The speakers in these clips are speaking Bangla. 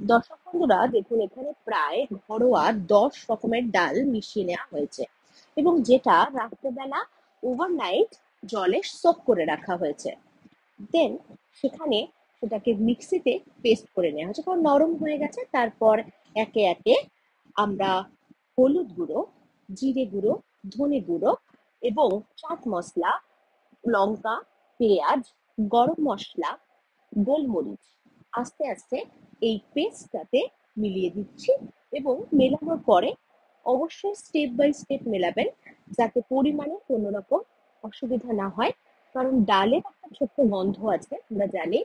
দর্শক বন্ধুরা দেখুন, এখানে প্রায় ঘরোয়া 10 রকমের ডাল মিশিয়ে নেওয়া হয়েছে এবং যেটা রাত্রেবেলা ওভারনাইট জলে সোক করে রাখা হয়েছে। দেন সেখানে সেটাকে মিক্সিতে পেস্ট করে নেওয়া হয়েছে, কারণ নরম হয়ে গেছে। তারপর একে একে আমরা হলুদ গুঁড়ো, জিরে গুঁড়ো, ধনে গুঁড়ো এবং চাট মশলা, লঙ্কা, পেঁয়াজ, গরম মশলা, গোলমরিচ আস্তে আস্তে এই পেস্টটাতে মিলিয়ে দিচ্ছি। এবং মেলানোর পরে অবশ্যই স্টেপ বাই স্টেপ মেলাবেন, যাতে পরিমাণে কোনো রকম অসুবিধা না হয়। কারণ ডালের একটা ছোট্ট গন্ধ আছে, আমরা জানি।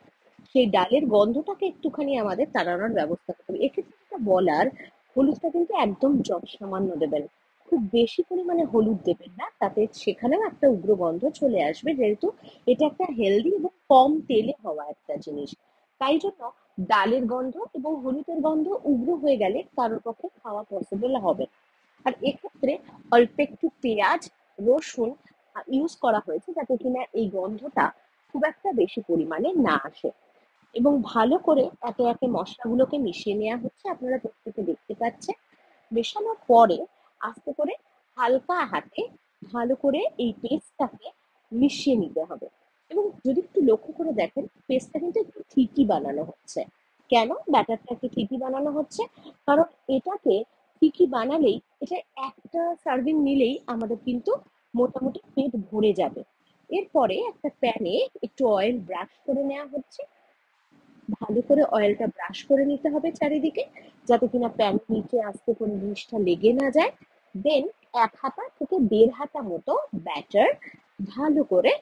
সেই ডালের গন্ধটাকে একটুখানি আমাদের তাড়ানোর ব্যবস্থা করতে হবে। এক্ষেত্রে যেটা বলার, হলুদটা কিন্তু একদম সামান্য দেবেন। খুব বেশি পরিমাণে হলুদ দেবেন না, তাতে সেখানেও একটা উগ্র গন্ধ চলে আসবে, যেহেতু এটা একটা হেলদি এবং কম তেলে হওয়া একটা জিনিস। তাই জন্য ডালের গন্ধ এবং হলুদের গন্ধ উগ্র হয়ে গেলে কারোর পক্ষে খাওয়া পসিবল হবে না। আর এক্ষেত্রে অল্প একটু পেঁয়াজ, রসুন ইউজ করা হয়েছে, যাতে কিনা এই গন্ধটা খুব একটা বেশি পরিমাণে না আসে। এবং ভালো করে একে একে মশলাগুলোকে মিশিয়ে নেওয়া হচ্ছে, আপনারা প্রত্যেকে দেখতে পাচ্ছেন। মেশানোর পরে আস্তে করে হালকা হাতে ভালো করে এই পেস্টটাকে মিশিয়ে নিতে হবে। এবং যদি একটু লক্ষ্য করে দেখেন, পেস্টটা কিন্তু একটু ঠিকই বানানো হচ্ছে। কেন ব্যাটারটা একটু ঠিকই বানানো হচ্ছে? কারণ এটাকে ঠিকই বানালেই, এটা একটা সার্ভিং নিলেই আমাদের কিন্তু মোটামুটি পেট ভরে যাবে। এরপরে একটা প্যানে একটু অয়েল ব্রাশ করে নেওয়া হচ্ছে। ভালো করে অয়েলটা ব্রাশ করে নিতে হবে চারিদিকে, যাতে কিনা প্যানের নিচে আস্তে করে জিনিসটা লেগে না যায়। দেন 1 হাতা থেকে 1.5 হাতা মতো ব্যাটার ভালো করে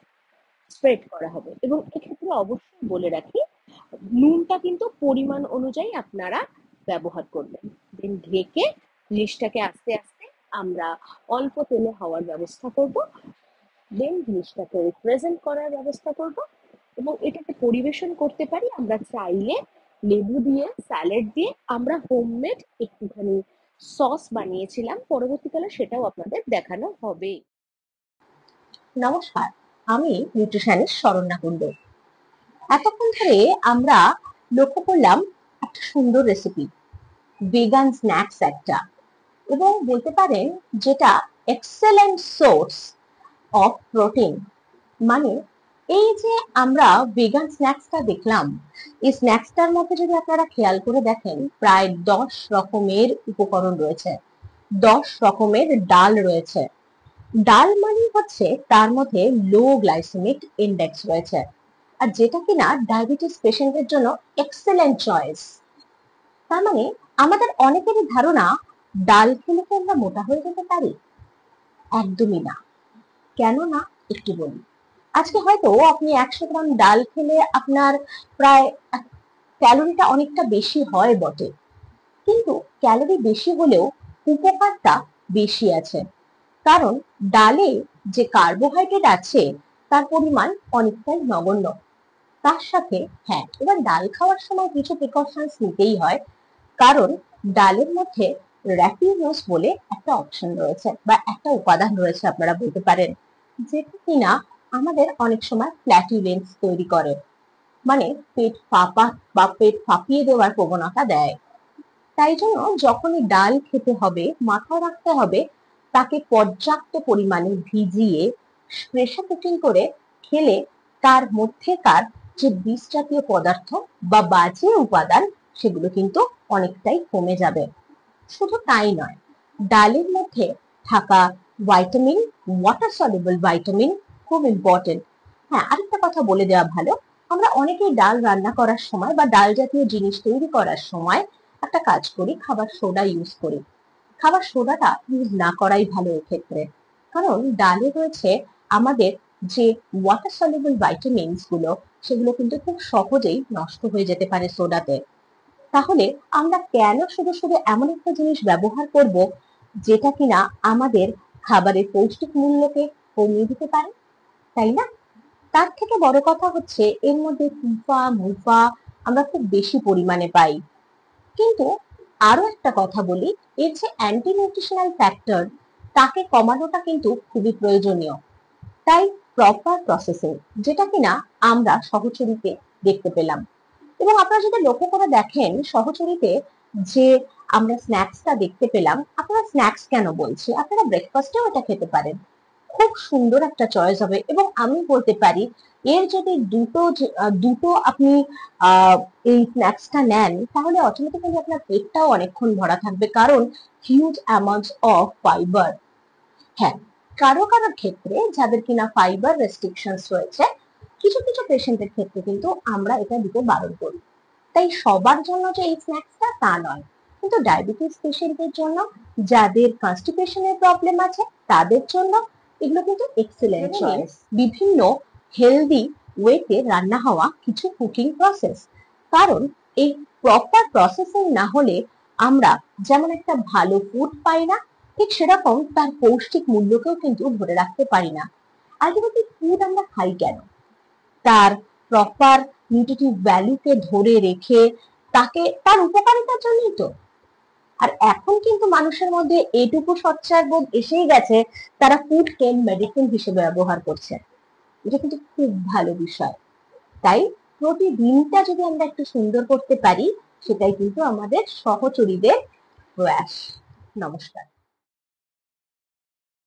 স্প্রেড করা হবে। এবং এক্ষেত্রে অবশ্যই বলে রাখি, নুনটা কিন্তু পরিমাণ অনুযায়ী আপনারা ব্যবহার করবেন। দেন ঢেকে জিনিসটাকে আস্তে আস্তে আমরা অল্প তেলে হওয়ার ব্যবস্থা করব। দেন জিনিসটাকে রিপ্রেজেন্ট করার ব্যবস্থা করব। এবং এটাকে পরিবেশন করতে পারি আমরা চাইলে লেবু দিয়ে, স্যালাড দিয়ে। আমরা হোমমেড একটুখানি সস বানিয়েছিলাম, পরবর্তীকালে সেটাও আপনাদের দেখানো হবে। নমস্কার, আমি নিউট্রিশনিস্ট শরণ্যা কুণ্ডু। এতক্ষণ ধরে আমরা লক্ষ্য করলাম একটা সুন্দর রেসিপি, ভেগান স্ন্যাক্স একটা, এবং বলতে পারেন যেটা এক্সেলেন্ট সোর্স অফ প্রোটিন। মানে এই যে আমরা ভেগান স্ন্যাক্সটা দেখলাম, এই স্ন্যাক্সটার মধ্যে যদি আপনারা খেয়াল করে দেখেন, প্রায় 10 রকমের উপকরণ রয়েছে, 10 রকমের ডাল রয়েছে। ডাল মানে হচ্ছে তার মধ্যে লো গ্লাইসেমিক ইন্ডেক্স রয়েছে, আর যেটা কিনা ডায়াবেটিস পেশেন্টের জন্য এক্সেলেন্ট চয়েস। তার মানে আমাদের অনেকেরই ধারণা ডাল খেলে কি আমরা মোটা হয়ে যেতে পারি। একদমই না। কেন না, একটু বলি। আজকে হয়তো আপনি 100 গ্রাম ডাল খেলে আপনার প্রায় ক্যালোরিটা অনেকটা বেশি হয় বটে, কিন্তু ক্যালোরি বেশি হলেও উপকারটা বেশি আছে। কারণ ডালে যে কার্বোহাইড্রেট আছে তার পরিমাণ অনেকটাই নগণ্য। তার সাথে হ্যাঁ, এবার ডাল খাওয়ার সময় কিছু প্রিকশনস নিতেই হয়। কারণ ডালের মধ্যে র্যাপিনোস বলে একটা অপশন রয়েছে বা একটা উপাদান রয়েছে আপনারা বলতে পারেন, যেটা কিনা আমাদের অনেক সময় ফ্ল্যাটুলেন্স তৈরি করে, মানে পেট ফাঁপা বা পেট ফাঁপিয়ে দেওয়ার প্রবণতা দেয়। তাই জন্য যখনই ডাল খেতে হবে, মাথায় রাখতে হবে তাকে পর্যাপ্ত পরিমাণে ভিজিয়ে প্রেসার কুকিং করে খেলে তার মধ্যেকার যে বিষ জাতীয় পদার্থ বা বাজে উপাদান, সেগুলো কিন্তু অনেকটাই কমে যাবে। শুধু তাই নয়, ডালের মধ্যে থাকা ভাইটামিন, ওয়াটার সলিউবল ভাইটামিন খুব ইম্পর্টেন্ট। হ্যাঁ, আরেকটা কথা বলে দেওয়া ভালো, আমরা অনেকেই ডাল রান্না করার সময় বা ডাল জাতীয় জিনিস তৈরি করার সময় একটা কাজ করি, খাবার সোডা ইউজ করি। খাবার সোডাটা ইউজ না করাই ভালো এক্ষেত্রে। কারণ ডালে রয়েছে আমাদের যে ওয়াটার সলিউবল ভাইটামিনস গুলো, সেগুলো কিন্তু খুব সহজেই নষ্ট হয়ে যেতে পারে সোডাতে। তাহলে আমরা কেন শুধু শুধু এমন একটা জিনিস ব্যবহার করব যেটা কিনা আমাদের খাবারের পৌষ্টিক মূল্যকে কমিয়ে দিতে পারে, তাই না? তার থেকে বড় কথা হচ্ছে এর মধ্যে টুফা মুফা আমরা খুব বেশি পরিমাণে পাই। কিন্তু আরো একটা কথা বলি, এর যে অ্যান্টি নিউট্রিশনাল ফ্যাক্টর, তাকে কমানোটা কিন্তু খুবই প্রয়োজনীয়। তাই প্রপার প্রসেসিং, যেটা কিনা আমরা সহচরীকে দেখতে পেলাম, এবং আপনারা যদি লক্ষ্য করে দেখেন সহচরীতে যে আমরা স্ন্যাক্সটা দেখতে পেলাম, আপনারা স্ন্যাক্স কেন বলছি, আপনারা ব্রেকফাস্টেও এটা খেতে পারেন, খুব সুন্দর একটা চয়েস হবে। এবং আমি বলতে পারি এর যদি দুটো আপনি এই স্ন্যাক্সটা নেন তাহলে অটোমেটিক্যালি আপনার পেটটাও অনেকক্ষণ ভরা থাকবে, কারণ হিউজ অ্যামাউন্টস অফ ফাইবার। হ্যাঁ, কারো কারো ক্ষেত্রে যাদের কিনা ফাইবার রেস্ট্রিকশনস রয়েছে, কিছু কিছু পেশেন্টের ক্ষেত্রে কিন্তু আমরা এটা দিতে বারণ করি। তাই সবার জন্য যে এই স্ন্যাক্সটা তা নয়, কিন্তু ডায়াবেটিস পেশেন্টের জন্য, যাদের কনস্টিপেশনের প্রবলেম আছে তাদের জন্য এগুলো কিন্তু এক্সেলেন্ট চয়েস। বিভিন্ন হেলদি ওয়েতে রান্না হওয়া কিছু কুকিং প্রসেস, কারণ এই প্রপার প্রসেসিং না হলে আমরা যেমন একটা ভালো ফুড পাই না, ঠিক সেরকম তার পৌষ্টিক মূল্যকেও কিন্তু ধরে রাখতে পারি না। আলটিমেটলি ফুড আমরা খাই কেন, তার প্রপার নিউট্রিটিভ ভ্যালুকে ধরে রেখে তাকে তার উপকারিতার জন্যই তো। আর এখন কিন্তু মানুষের মধ্যে এইটুকু সোচ্চার বোধ এসেই গেছে, তারা ফুডকে মেডিসিন হিসেবে ব্যবহার করছে। এটা কিন্তু খুব ভালো বিষয়। তাই প্রতিদিনটা যদি আমরা একটু সুন্দর করতে পারি, সেটাই কিন্তু আমাদের সহচরীদের প্রয়াস। নমস্কার।